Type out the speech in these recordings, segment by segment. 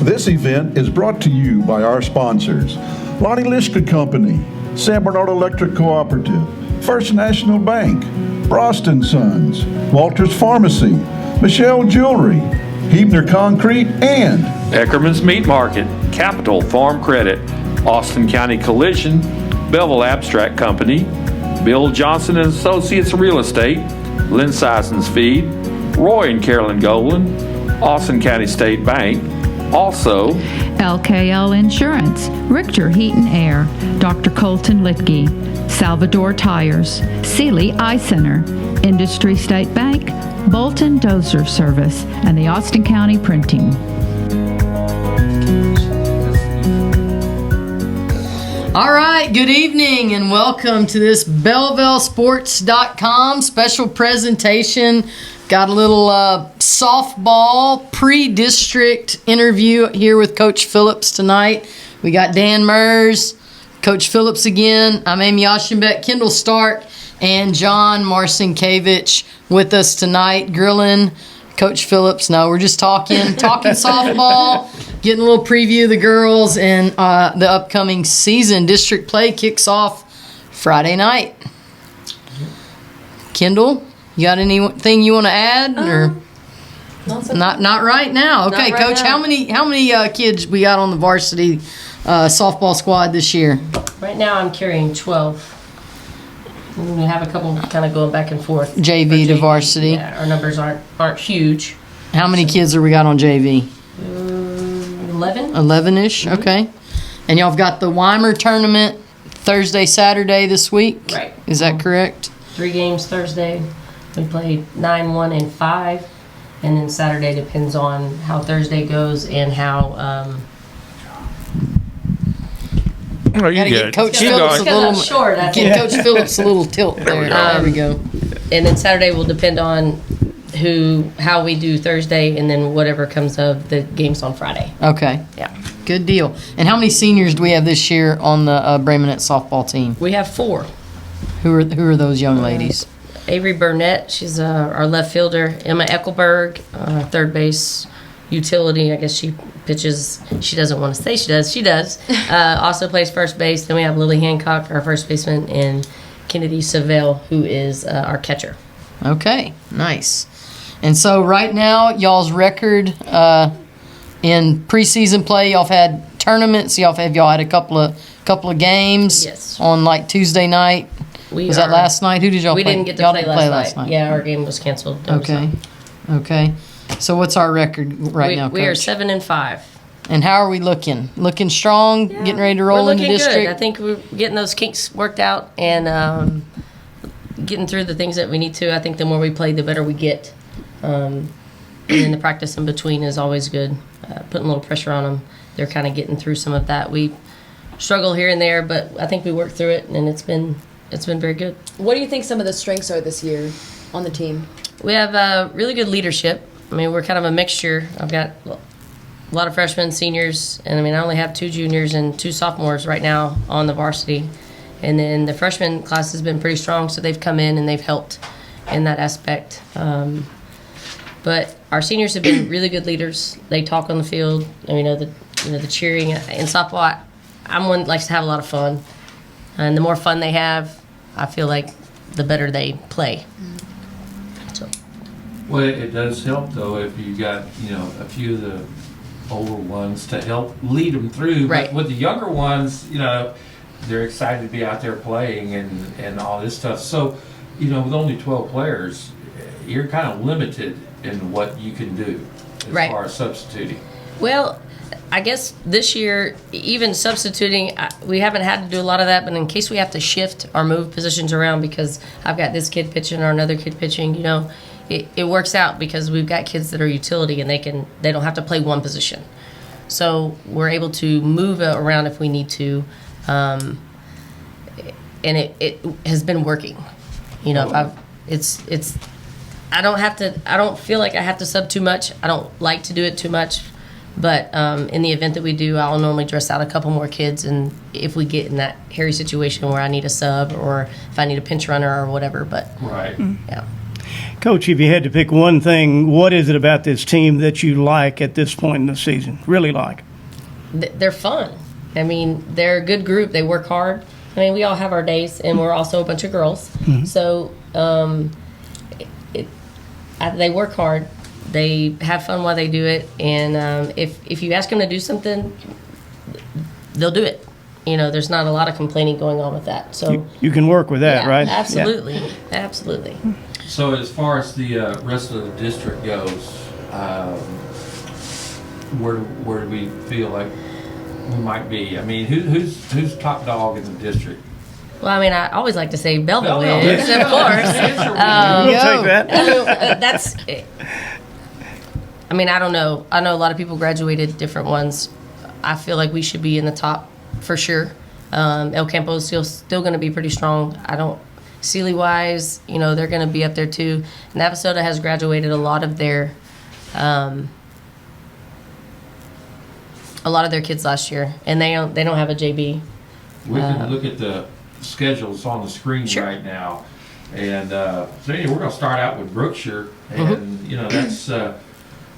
This event is brought to you by our sponsors: Lonnie Lishka Company, San Bernardo Electric Cooperative, First National Bank, Frost & Sons, Walters Pharmacy, Michelle Jewelry, Hebner Concrete, and Eckerman's Meat Market, Capital Farm Credit, Austin County Collision, Bellville Abstract Company, Bill Johnson and Associates Real Estate, Lynn Sison's Feed, Roy and Carolyn Golan, Austin County State Bank. Also, LKL Insurance, Richter Heat and Air, Dr. Colton Litke, Salvador Tires, Sealy Eye Center, Industry State Bank, Bolton Dozer Service, and the Austin County Printing. All right, good evening and welcome to this BellvilleSports.com special presentation. Got a little softball pre-district interview here with Coach Phillips tonight. We got Dan Mers, Coach Phillips again. I'm Amy Oshenbeck, Kendall Stark, and John Marcinkiewicz with us tonight, grilling Coach Phillips. No, we're just talking softball, getting a little preview of the girls and the upcoming season. District play kicks off Friday night. Kendall, you got anything you want to add, or not right now? Okay, right, Coach. Now. How many kids we got on the varsity softball squad this year? Right now, I'm carrying 12. We have a couple kind of going back and forth. JV to varsity. Yeah, our numbers aren't huge. How many kids have we got on JV? 11. 11-ish. Mm-hmm. Okay. And y'all have got the Weimer tournament Thursday, Saturday this week. Right. Is that correct? 3 games Thursday. We played 9, 1, and 5, and then Saturday depends on how Thursday goes and how. Oh, you get Coach Phillips a little short. Coach Phillips a little tilt there. There we go. And then Saturday will depend on how we do Thursday, and then whatever comes of the games on Friday. Okay. Yeah. Good deal. And how many seniors do we have this year on the Bremenette softball team? We have 4. Who are those young ladies? Avery Burnett, she's our left fielder. Emma Eckelberg, third base utility. I guess she pitches. She doesn't want to say she does. She does. Also plays first base. Then we have Lily Hancock, our first baseman, and Kennedy Savelle, who is our catcher. Okay, nice. And so right now, y'all's record in preseason play, y'all have had tournaments. Y'all had a couple of games. Yes. On like Tuesday night. Was that last night? Who did y'all play? We didn't get to play last night. Yeah, our game was canceled. Okay. Okay. So what's our record right now, Coach? We are 7-5. And how are we looking? Looking strong? Yeah. Getting ready to roll into district? Good. I think we're getting those kinks worked out and getting through the things that we need to. I think the more we play, the better we get. And then the practice in between is always good. Putting a little pressure on them. They're kind of getting through some of that. We struggle here and there, but I think we worked through it, and it's been very good. What do you think some of the strengths are this year on the team? We have really good leadership. I mean, we're kind of a mixture. I've got a lot of freshmen, seniors, and I only have 2 juniors and 2 sophomores right now on the varsity. And then the freshman class has been pretty strong, so they've come in and they've helped in that aspect. But our seniors have been really good leaders. They talk on the field. And the cheering in softball. I'm one that likes to have a lot of fun, and the more fun they have, I feel like the better they play. So. Well, it does help though if you got a few of the older ones to help lead them through. Right. But with the younger ones, they're excited to be out there playing and all this stuff. So, with only 12 players, you're kind of limited in what you can do as far as substituting. Well, I guess this year, even substituting, we haven't had to do a lot of that, but in case we have to shift or move positions around because I've got this kid pitching or another kid pitching, it works out because we've got kids that are utility and they don't have to play one position. So we're able to move it around if we need to, and it has been working. I don't feel like I have to sub too much. I don't like to do it too much. But in the event that we do, I'll normally dress out a couple more kids, and if we get in that hairy situation where I need a sub or if I need a pinch runner or whatever. But right, yeah. Coach, if you had to pick one thing, what is it about this team that you like at this point in the season? Really like? They're fun. I mean, they're a good group. They work hard. I mean, we all have our days, and we're also a bunch of girls. So they work hard. They have fun while they do it. And if you ask them to do something, they'll do it. There's not a lot of complaining going on with that. So you can work with that, yeah, right? Absolutely. Yeah. Absolutely. So as far as the rest of the district goes, where do we feel like we might be? I mean, who's top dog in the district? Well, I mean, I always like to say Bellville Bellville. is, of course. We'll take that. That's. I mean, I don't know. I know a lot of people graduated different ones. I feel like we should be in the top for sure. El Campo is still going to be pretty strong. Sealy wise, they're going to be up there too. Navasota has graduated a lot of their kids last year, and they don't have a JB. We can look at the schedules on the screen right now, and so anyway, we're going to start out with Brookshire, and that's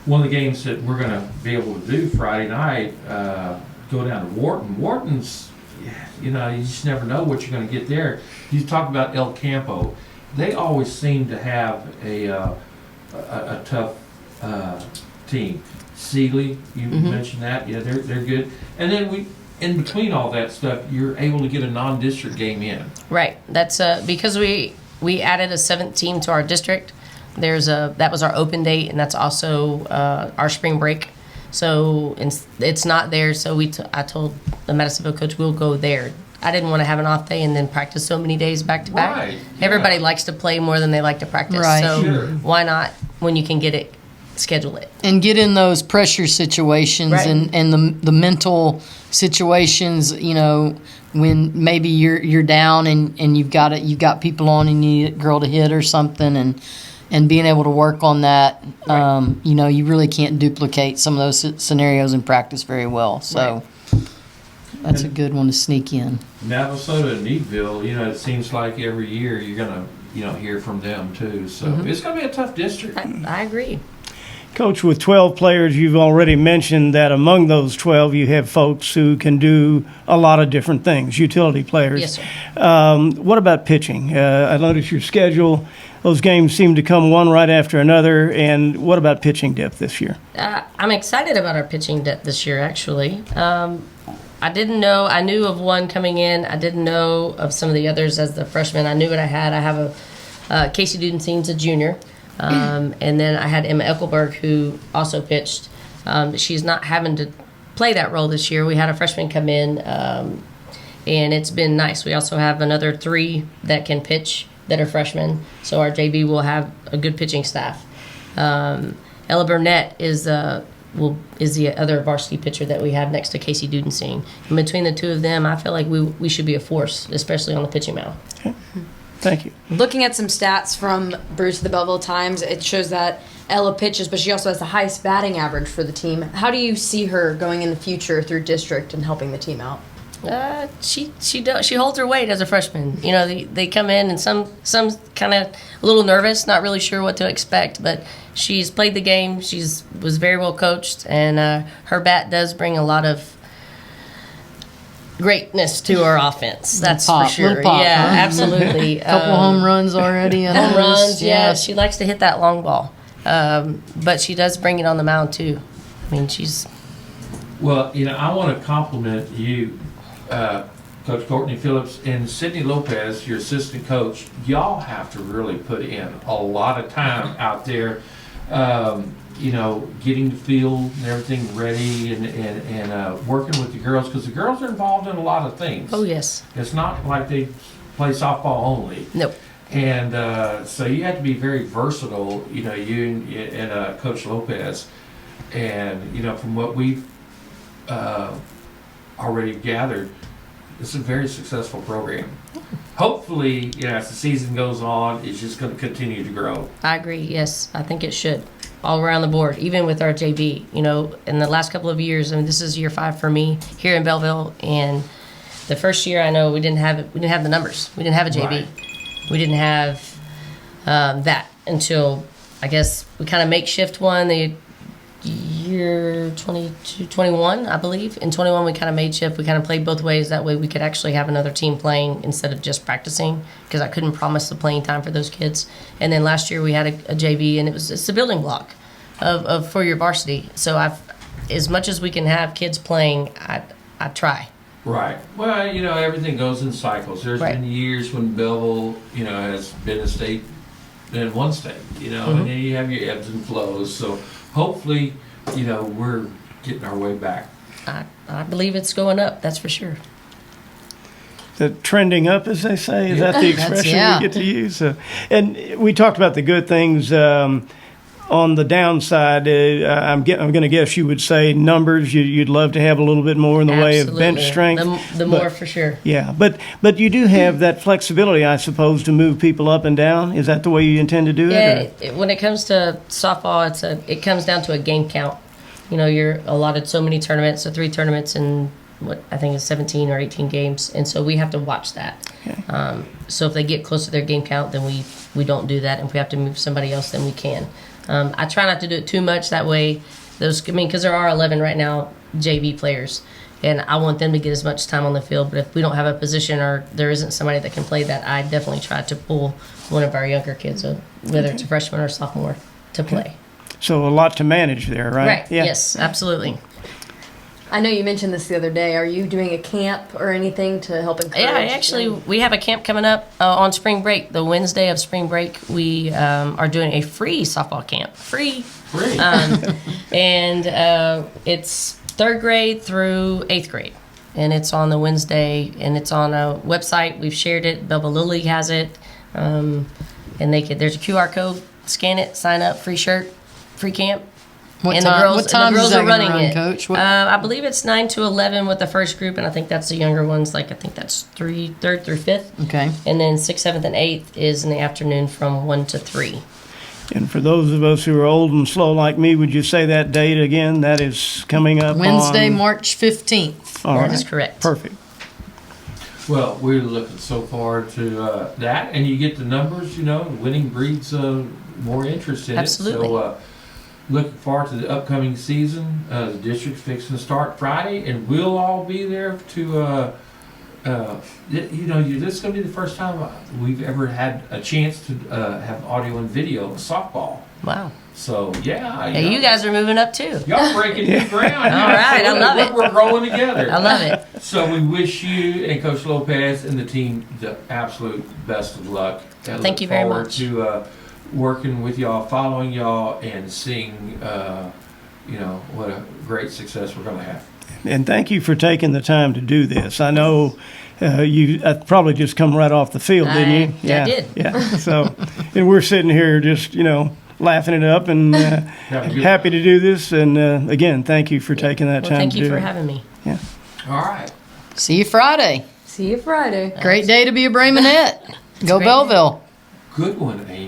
one of the games that we're going to be able to do Friday night. Go down to Wharton. Wharton's, you just never know what you're going to get there. You talk about El Campo. They always seem to have a tough team. Sealy, you mentioned that. Yeah, they're good. And then in between all that stuff, you're able to get a non-district game in. Right. That's because we added a 7th team to our district. That was our open date, and that's also our spring break. So it's not there. So I told the Madisonville coach we'll go there. I didn't want to have an off day and then practice so many days back to back. Right. Everybody likes to play more than they like to practice. Right. So Sure. why not, when you can get it, schedule it? And get in those pressure situations Right. and the mental situations, when maybe you're down and you've got people on and you need a girl to hit or something, and being able to work on that, you really can't duplicate some of those scenarios in practice very well. So that's a good one to sneak in. Navasota and Needville, it seems like every year you're going to, hear from them too. So it's going to be a tough district. I agree. Coach, with 12 players, you've already mentioned that among those 12, you have folks who can do a lot of different things, utility players. Yes, sir. What about pitching? I noticed your schedule. Those games seem to come one right after another. And what about pitching depth this year? I'm excited about our pitching depth this year, actually. I didn't know. I knew of one coming in. I didn't know of some of the others as the freshman. I knew what I had. I have a Casey Dudenstein's a junior. And then I had Emma Eckelberg, who also pitched. She's not having to play that role this year. We had a freshman come in, and it's been nice. We also have another 3 that can pitch that are freshmen. So our JV will have a good pitching staff. Ella Burnett is the other varsity pitcher that we have next to Casey Dudenstein. And between the two of them, I feel like we should be a force, especially on the pitching mound. Okay. Thank you. Looking at some stats from Bruce of the Bellville Times, it shows that Ella pitches, but she also has the highest batting average for the team. How do you see her going in the future through district and helping the team out? She holds her weight as a freshman. They come in and some kind of a little nervous, not really sure what to expect, but she's played the game. Was very well coached, and her bat does bring a lot of greatness to our offense. That's Pop, for sure. little pop, Yeah, huh? absolutely. Couple home runs already. Home runs. Yeah, she likes to hit that long ball, but she does bring it on the mound too. I mean, she's. Well, I want to compliment you, Coach Courtney Phillips and Sydney Lopez, your assistant coach. Y'all have to really put in a lot of time out there, getting the field and everything ready and working with the girls, because the girls are involved in a lot of things. Oh, yes. It's not like they play softball only. Nope. And so you have to be very versatile, you and Coach Lopez. And, from what we've already gathered, it's a very successful program. Hopefully, as the season goes on, it's just going to continue to grow. I agree. Yes, I think it should. All around the board, even with our JV. In the last couple of years, this is year 5 for me here in Bellville, and the first year I know we didn't have the numbers. We didn't have a JV. Right. We didn't have that. until I guess we kind of makeshift one the year 22, 21, I believe. In 21, we kind of made shift. We kind of played both ways. That way we could actually have another team playing instead of just practicing, because I couldn't promise the playing time for those kids. And then last year we had a JV, and it's a building block of for your varsity. So as much as we can have kids playing, I try. Right. Well, everything goes in cycles. There's Right. been years when Bellville, has been a state in one state, and then you have your ebbs and flows. So hopefully, we're getting our way back. I believe it's going up, that's for sure. The trending up, as they say, is that the expression we get to use? And we talked about the good things. On the downside, I'm going to guess you would say numbers. You'd love to have a little bit more in the way of bench strength. The more for sure. Yeah, but you do have that flexibility, I suppose, to move people up and down. Is that the way you intend to do it? Yeah, when it comes to softball, it comes down to a game count. You're allotted so many tournaments, so 3 tournaments in what I think is 17 or 18 games, and so we have to watch that. Okay. So if they get close to their game count, then we don't do that, and if we have to move somebody else, then we can. I try not to do it too much. That way, because there are 11 right now JV players, and I want them to get as much time on the field. But if we don't have a position or there isn't somebody that can play that, I definitely try to pull one of our younger kids, whether it's a freshman or sophomore, to play. So a lot to manage there, right? Right. Yeah. Yes, absolutely. I know you mentioned this the other day. Are you doing a camp or anything to help encourage? Yeah, we have a camp coming up on spring break. The Wednesday of spring break, we are doing a free softball camp. Free. And it's 3rd grade through 8th grade. And it's on the Wednesday, and it's on a website. We've shared it. Bellville Little League has it. And there's a QR code. Scan it, sign up, free shirt, free camp. What time is that running run, it. Coach? I believe it's 9 to 11 with the first group, and I think that's the younger ones. I think that's 3rd through 5th. Okay. And then 6th, 7th, and 8th is in the afternoon from 1 to 3. And for those of us who are old and slow like me, would you say that date again? That is coming up Wednesday, on March 15th. All That is correct. Perfect. Well, we're looking so forward to that, and you get the numbers. Winning breeds more interest in Absolutely. it. So looking forward to the upcoming season. The district's fixing to start Friday, and we'll all be there to. This is going to be the first time we've ever had a chance to have audio and video of softball. Wow. So You guys are moving up too. Y'all breaking new ground. All right, I love it. We're growing together. I love it. So we wish you and Coach Lopez and the team the absolute best of luck. Thank you very much. Look forward to working with y'all, following y'all, and seeing what a great success we're going to have. And thank you for taking the time to do this. I know you probably just come right off the field, didn't you? Yeah, I did. Yeah. So, and we're sitting here just, laughing it up and happy to do this. And again, thank you for taking that time Thank to you do for it. having me. Yeah. All right. See you Friday. See you Friday. Great day to be a Bremenette. Go great day. Bellville. Good one, Amy.